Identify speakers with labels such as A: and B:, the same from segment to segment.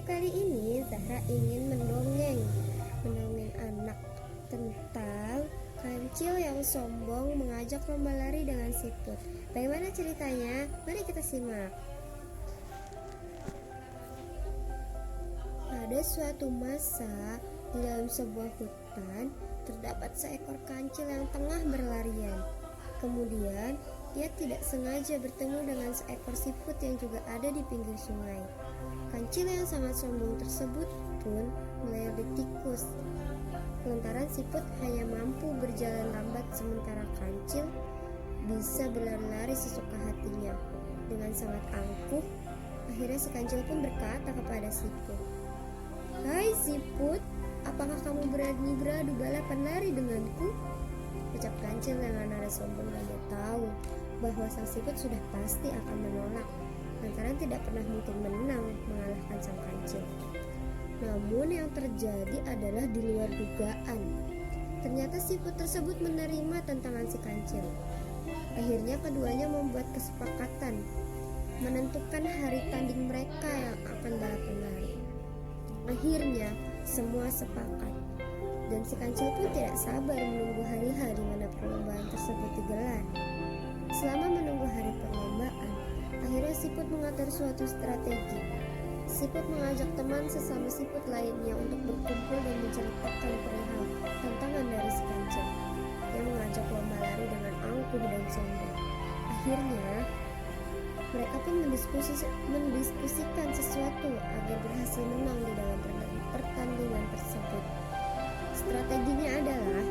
A: kali ini Zahra ingin mendongeng anak tentang kancil yang sombong mengajak lomba lari dengan siput. Bagaimana ceritanya? Mari kita simak. Pada suatu masa, di dalam sebuah hutan terdapat seekor kancil yang tengah berlarian. Kemudian, ia tidak sengaja bertemu dengan seekor siput yang juga ada di pinggir sungai. Kancil yang sangat sombong tersebut pun mulai bertikus. Lantaran siput hanya mampu berjalan lambat sementara kancil bisa berlari-lari sesuka hatinya. Dengan sangat angkuh, akhirnya si kancil pun berkata kepada siput, "Hai siput, apakah kamu berani beradu balapan lari denganku?" Ucap kancil dengan nada sombong dan dia tahu bahwa sang siput sudah pasti akan menolak, lantaran tidak pernah mungkin menang mengalahkan sang kancil. Namun yang terjadi adalah di luar dugaan. Ternyata siput tersebut menerima tantangan si kancil. Akhirnya keduanya membuat kesepakatan menentukan hari tanding mereka yang akan balapan lari. Akhirnya semua sepakat, dan si kancil pun tidak sabar menunggu hari-hari di mana perlombaan tersebut digelar. Selama menunggu hari perlombaan, akhirnya siput mengatur suatu strategi. Siput mengajak teman sesama siput lainnya untuk berkumpul dan menceritakan perihal tantangan dari si kancil. Dia mengajak lomba lari dengan angkuh dan sombong. Akhirnya, mereka pun mendiskusikan sesuatu agar berhasil menang di dalam pertandingan tersebut. Strateginya adalah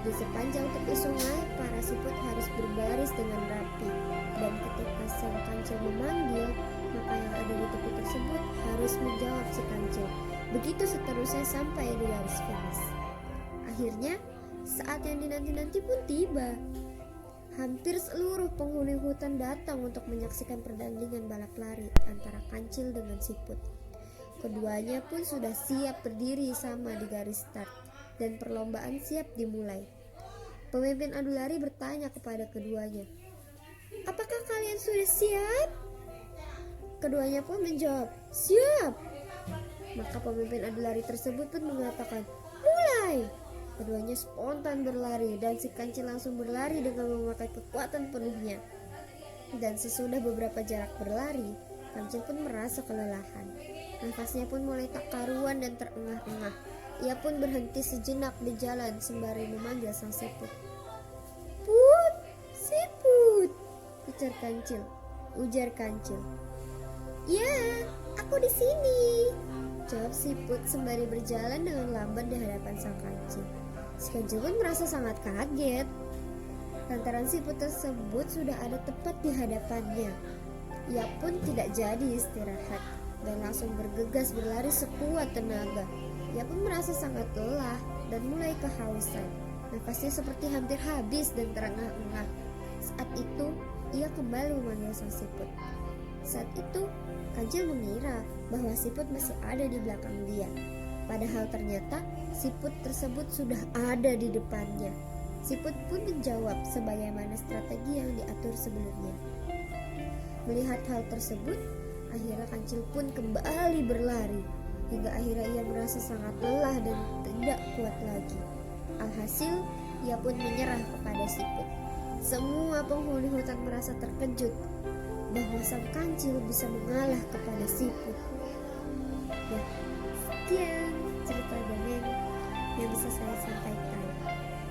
A: di sepanjang tepi sungai, para siput harus berbaris dengan rapi, dan ketika sang kancil memanggil, maka yang ada di tepi tersebut harus menjawab si kancil. Begitu seterusnya sampai di garis finish. Akhirnya, saat yang dinanti-nanti pun tiba. Hampir seluruh penghuni hutan datang untuk menyaksikan pertandingan balap lari antara kancil dengan siput. Keduanya pun sudah siap berdiri sama di garis start, dan perlombaan siap dimulai. Pemimpin adu lari bertanya kepada keduanya, "Apakah kalian sudah siap?" Keduanya pun menjawab, "Siap." Maka pemimpin adu lari tersebut pun mengatakan, "Mulai." Keduanya spontan berlari, dan si kancil langsung berlari dengan memakai kekuatan penuhnya. Dan sesudah beberapa jarak berlari, kancil pun merasa kelelahan. Nafasnya pun mulai tak karuan dan terengah-engah. Ia pun berhenti sejenak di jalan sembari memanggil sang siput. "Put, siput," ujar kancil. "Ya, aku di sini," jawab siput sembari berjalan dengan lamban di hadapan sang kancil. Si kancil pun merasa sangat kaget, lantaran siput tersebut sudah ada tepat di hadapannya. Ia pun tidak jadi istirahat dan langsung bergegas berlari sekuat tenaga. Ia pun merasa sangat lelah dan mulai kehausan. Nafasnya seperti hampir habis dan terengah-engah. Saat itu, ia kembali memanggil sang siput. Saat itu, kancil mengira bahwa siput masih ada di belakang dia. Padahal ternyata siput tersebut sudah ada di depannya. Siput pun menjawab sebagaimana strategi yang diatur sebelumnya. Melihat hal tersebut, akhirnya kancil pun kembali berlari. Hingga akhirnya ia merasa sangat lelah dan tidak kuat lagi. Alhasil, ia pun menyerah kepada siput. Semua penghuni hutan merasa terkejut bahwa sang kancil bisa mengalah kepada siput. Nah, sekian cerita dongeng yang bisa saya sampaikan.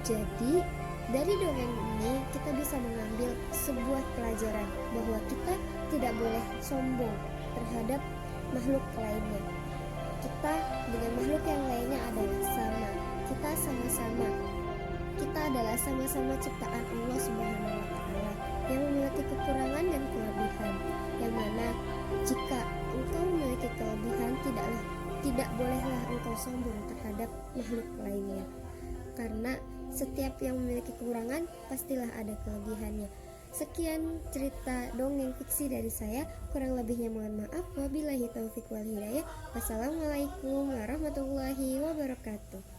A: Jadi, dari dongeng ini kita bisa mengambil sebuah pelajaran bahwa kita tidak boleh sombong terhadap makhluk lainnya. Kita dengan makhluk yang lainnya adalah sama. Kita sama-sama. Kita adalah sama-sama ciptaan Allah Subhanahu wa Ta'ala yang memiliki kekurangan dan kelebihan. Yang mana jika engkau memiliki kelebihan, tidak bolehlah engkau sombong terhadap makhluk lainnya. Karena setiap yang memiliki kekurangan pastilah ada kelebihannya. Sekian cerita dongeng fiksi dari saya, kurang lebihnya mohon maaf. Wabillahi taufiq wal hidayah. Wassalamualaikum warahmatullahi wabarakatuh.